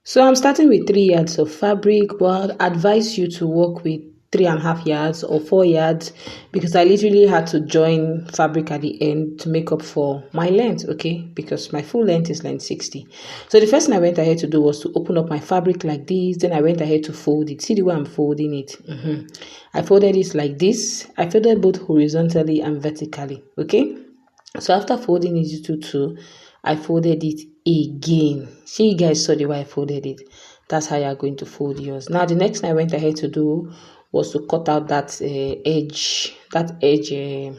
So I'm starting with 3 yards of fabric, but I'd advise you to work with 3.5 yards or 4 yards because I literally had to join fabric at the end to make up for my length, okay? Because my full length is length 60. So the first thing I went ahead to do was to open up my fabric like this. Then I went ahead to fold it. See the way I'm folding it? I folded it like this. I folded both horizontally and vertically, okay? So after folding it to two, I folded it again. See, you guys saw the way I folded it. That's how you're going to fold yours. Now, the next thing I went ahead to do was to cut out that edge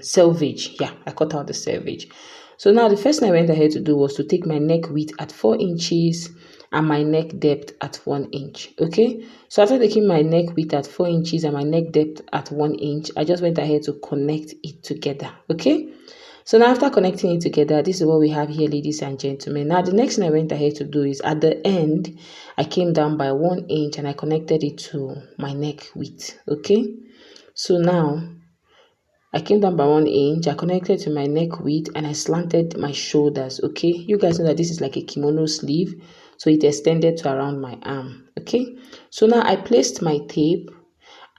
selvage. Yeah, I cut out the selvage. So now the first thing I went ahead to do was to take my neck width at 4 inches and my neck depth at 1 inch. Okay, so after taking my neck width at 4 inches and my neck depth at 1 inch, I just went ahead to connect it together. Okay, so now after connecting it together, this is what we have here, ladies and gentlemen. Now the next thing I went ahead to do is at the end, I came down by 1 inch and I connected it to my neck width. Okay, so now I came down by 1 inch, I connected to my neck width and I slanted my shoulders. Okay, you guys know that this is like a kimono sleeve, so it extended to around my arm. Okay, so now I placed my tape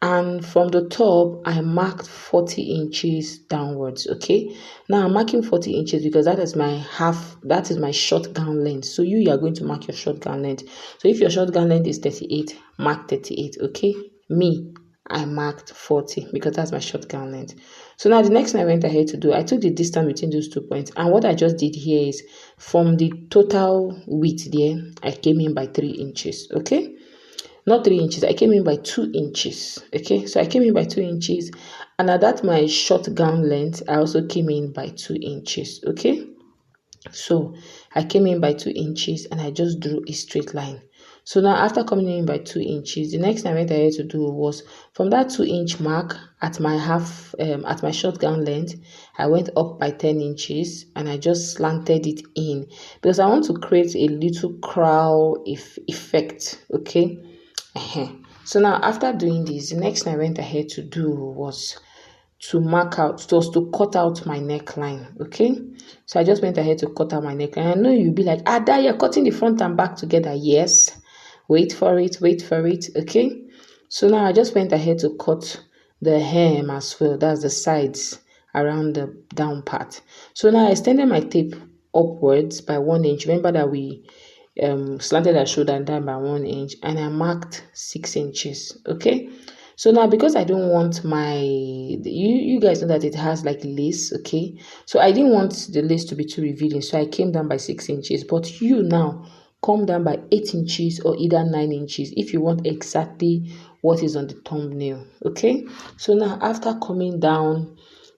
and from the top I marked 40 inches downwards. Okay, now I'm marking 40 inches because that is my short gown length. So you are going to mark your short gown length. So if your short gown length is 38, mark 38. Okay, me, I marked 40 because that's my short gown length. So now the next thing I went ahead to do, I took the distance between those 2 points, and what I just did here is from the total width there, I came in by 3 inches. Okay, not 3 inches, I came in by 2 inches. Okay, so I came in by 2 inches, and at that my short gown length, I also came in by 2 inches. Okay, so I came in by 2 inches and I just drew a straight line. So now after coming in by 2 inches, the next thing I went ahead to do was from that 2-inch mark at my at my short gown length, I went up by 10 inches and I just slanted it in because I want to create a little crown effect. Okay. So now after doing this, the next thing I went ahead to do was to cut out my neckline. Okay, so I just went ahead to cut out my neckline. I know you'll be like, Ada, you're cutting the front and back together. Yes, wait for it. Okay, so now I just went ahead to cut the hem as well. That's the sides around the down part. So now I extended my tape upwards by 1 inch. Remember that we slanted our shoulder and down by 1 inch, and I marked 6 inches. Okay, so now because I don't want you guys know that it has like lace. Okay, so I didn't want the lace to be too revealing, so I came down by 6 inches. But you now come down by 8 inches or either 9 inches if you want exactly what is on the thumbnail. Okay, so now after coming down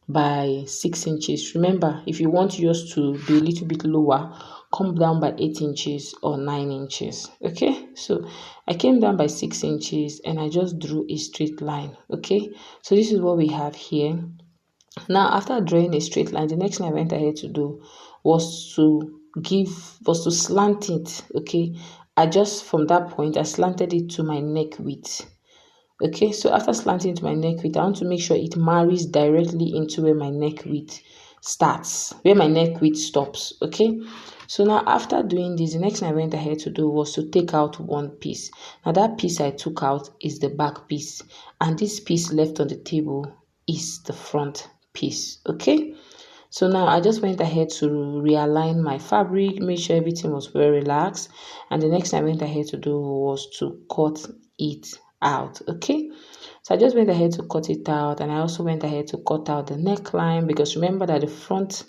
by 6 inches, remember, if you want yours to be a little bit lower, come down by 8 inches or 9 inches. Okay, so I came down by 6 inches and I just drew a straight line. Okay, so this is what we have here. Now after drawing a straight line, the next thing I went ahead to do was to slant it. Okay, I just from that point I slanted it to my neck width. Okay, so after slanting to my neck width, I want to make sure it marries directly into where my neck width starts, where my neck width stops. Okay, so now after doing this, the next thing I went ahead to do was to take out one piece. Now that piece I took out is the back piece, and this piece left on the table is the front piece. Okay, so now I just went ahead to realign my fabric, make sure everything was well relaxed, and the next thing I went ahead to do was to cut it out. Okay, so I just went ahead to cut it out, and I also went ahead to cut out the neckline because remember that the front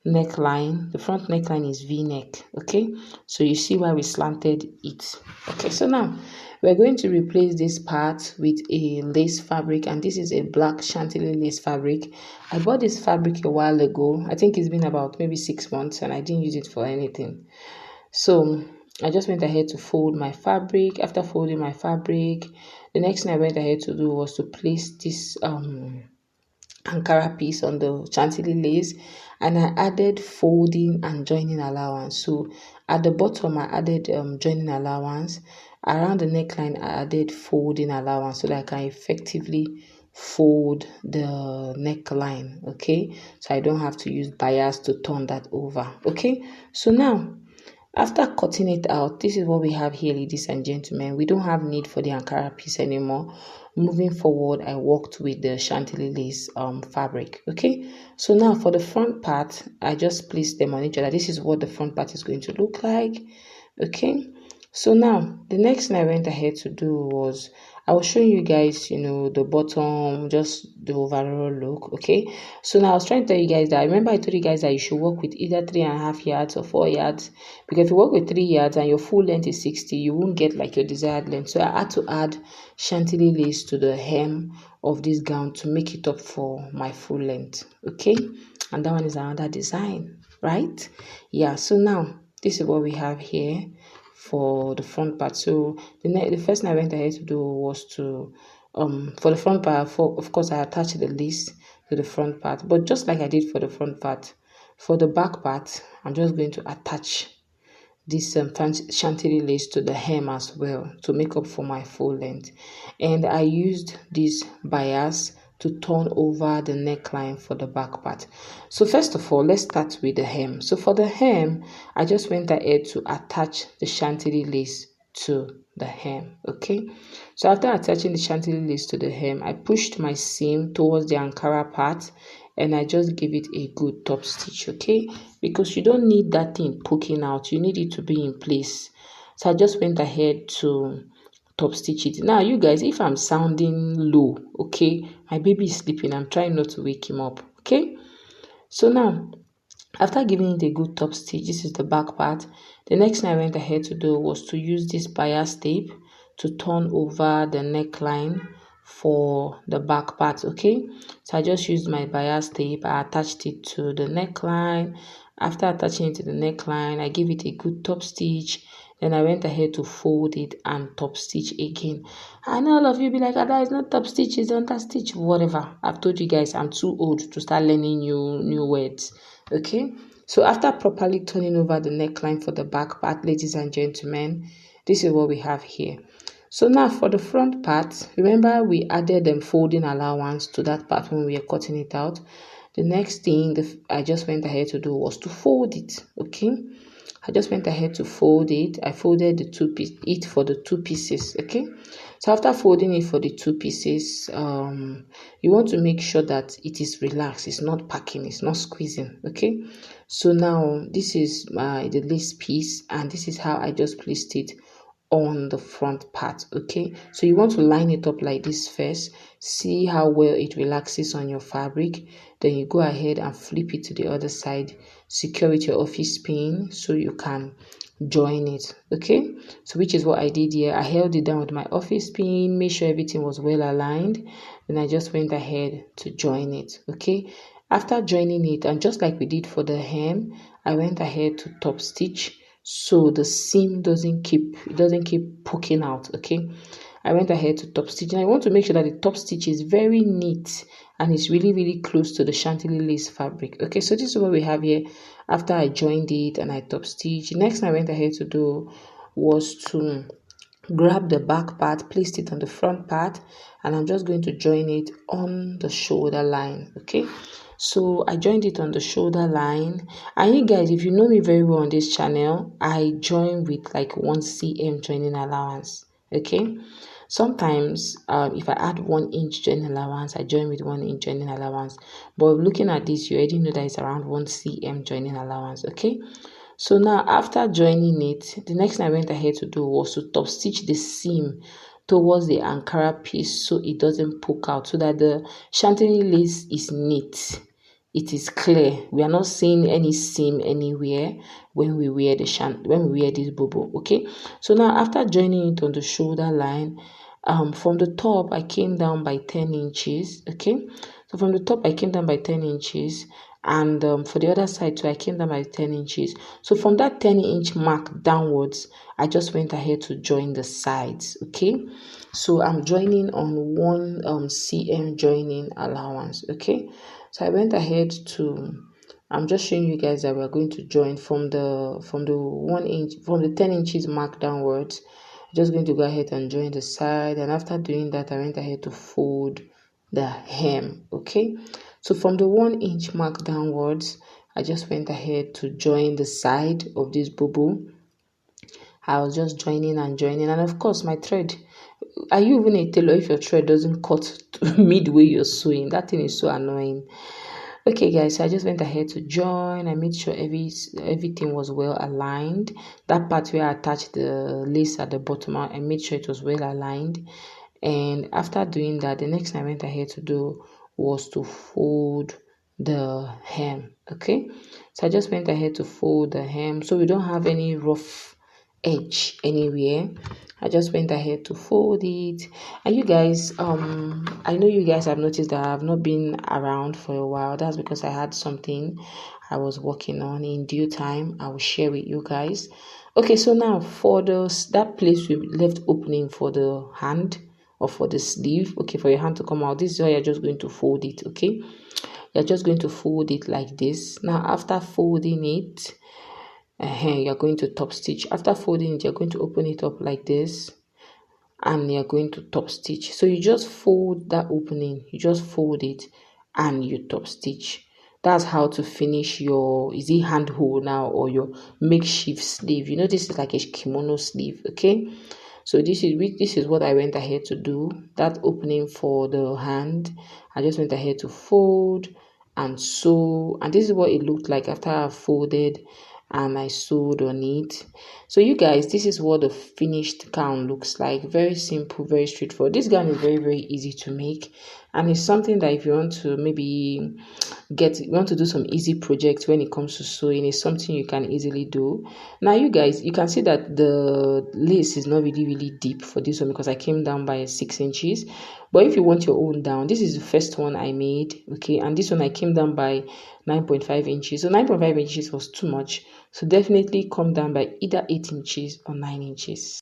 neckline is V-neck. Okay, so you see why we slanted it. Okay, so now we're going to replace this part with a lace fabric, and this is a black chantilly lace fabric. I bought this fabric a while ago. I think it's been about maybe 6 months and I didn't use it for anything. So I just went ahead to fold my fabric. After folding my fabric, the next thing I went ahead to do was to place this Ankara piece on the chantilly lace, and I added folding and joining allowance. So at the bottom I added joining allowance. Around the neckline I added folding allowance so that I can effectively fold the neckline. Okay, so I don't have to use bias to turn that over. Okay, so now After cutting it out, this is what we have here, ladies and gentlemen. We don't have need for the Ankara piece anymore. Moving forward, I worked with the chantilly lace fabric. Okay, so now for the front part, I just placed them on each other. This is what the front part is going to look like. Okay, so now the next thing I went ahead to do was I was showing you guys, the bottom, just the overall look. Okay, so now I was trying to tell you guys that, remember I told you guys that you should work with either 3.5 yards or 4 yards, because if you work with 3 yards and your full length is 60, you won't get like your desired length. So I had to add chantilly lace to the hem of this gown to make it up for my full length. Okay, and that one is another design, right? Yeah, so now this is what we have here for the front part. So the first thing I went ahead to do was to for the front part, of course I attached the lace to the front part, but just like I did for the front part, for the back part I'm just going to attach this chantilly lace to the hem as well to make up for my full length. And I used this bias to turn over the neckline for the back part. So first of all, let's start with the hem. So for the hem, I just went ahead to attach the chantilly lace to the hem. Okay, so after attaching the chantilly lace to the hem, I pushed my seam towards the Ankara part and I just give it a good top stitch. Okay, because you don't need that thing poking out, you need it to be in place. So I just went ahead to top stitch it. Now you guys, if I'm sounding low, okay, my baby is sleeping, I'm trying not to wake him up. Okay, so now after giving it a good top stitch, this is the back part. The next thing I went ahead to do was to use this bias tape to turn over the neckline for the back part. Okay, so I just used my bias tape, I attached it to the neckline. After attaching it to the neckline, I gave it a good top stitch. Then I went ahead to fold it and top stitch again. I know all of you be like, Ada, it's not top stitch, it's under stitch, whatever. I've told you guys I'm too old to start learning new words. Okay, so after properly turning over the neckline for the back part, ladies and gentlemen, this is what we have here. So now for the front part, remember we added them folding allowance to that part when we were cutting it out. The next thing I just went ahead to do was to fold it. Okay, I just went ahead to fold it. I folded it for the two pieces. Okay, so after folding it for the two pieces, you want to make sure that it is relaxed, it's not packing, it's not squeezing. Okay, so now this is the lace piece, and this is how I just placed it on the front part. Okay, so you want to line it up like this first, see how well it relaxes on your fabric, then you go ahead and flip it to the other side, secure with your office pin so you can join it. Okay, so which is what I did here. I held it down with my office pin, made sure everything was well aligned, then I just went ahead to join it. Okay, after joining it, and just like we did for the hem, I went ahead to top stitch so the seam doesn't keep poking out. Okay, I went ahead to top stitch, and I want to make sure that the top stitch is very neat and it's really close to the chantilly lace fabric. Okay, so this is what we have here after I joined it and I top stitch. The next thing I went ahead to do was to grab the back part, placed it on the front part, and I'm just going to join it on the shoulder line. Okay, so I joined it on the shoulder line, and you guys, if you know me very well on this channel, I join with like 1 cm joining allowance. Okay, sometimes if I add 1 inch joining allowance, I join with 1 inch joining allowance, but looking at this, you already know that it's around 1 cm joining allowance. Okay, so now after joining it, the next thing I went ahead to do was to top stitch the seam towards the Ankara piece so it doesn't poke out, so that the chantilly lace is neat, it is clear. We are not seeing any seam anywhere when we wear this bubu. Okay, so now after joining it on the shoulder line, from the top I came down by 10 inches. Okay, so from the top I came down by 10 inches, and for the other side too I came down by 10 inches. So from that 10-inch mark downwards, I just went ahead to join the sides. Okay, so I'm joining on 1 cm joining allowance. Okay, so I went ahead to, I'm just showing you guys that we're going to join from the 10 inches mark downwards. I'm just going to go ahead and join the side, and after doing that I went ahead to fold the hem. Okay, so from the 1 inch mark downwards, I just went ahead to join the side of this bubu I was just joining and joining, and of course my thread. Are you even a tailor if your thread doesn't cut midway you're sewing? That thing is so annoying. Okay guys, so I just went ahead to join. I made sure everything was well aligned. That part where I attached the lace at the bottom, I made sure it was well aligned. And after doing that, the next thing I went ahead to do was to fold the hem. Okay, so I just went ahead to fold the hem so we don't have any rough edge anywhere. I just went ahead to fold it. And you guys, I know you guys have noticed that I have not been around for a while. That's because I had something I was working on. In due time, I will share with you guys. Okay, so now for that place we left opening for the hand or for the sleeve, okay, for your hand to come out, this is how you're just going to fold it. Okay, you're just going to fold it like this. Now after folding it, you're going to top stitch. After folding it, you're going to open it up like this, and you're going to top stitch. So you just fold that opening, you just fold it and you top stitch. That's how to finish your, is it hand hole now, or your makeshift sleeve. You know, this is like a kimono sleeve. Okay, so this is what I went ahead to do. That opening for the hand, I just went ahead to fold and sew, and this is what it looked like after I folded and I sewed on it. So you guys, this is what the finished gown looks like. Very simple, very straightforward. This gown is very easy to make, and it's something that if you want to maybe want to do some easy projects when it comes to sewing, is something you can easily do. Now you guys, you can see that the lace is not really deep for this one because I came down by 6 inches. But if you want your own down, this is the first one I made, okay, and this one I came down by 9.5 inches. So 9.5 inches was too much, so definitely come down by either 8 inches or 9 inches.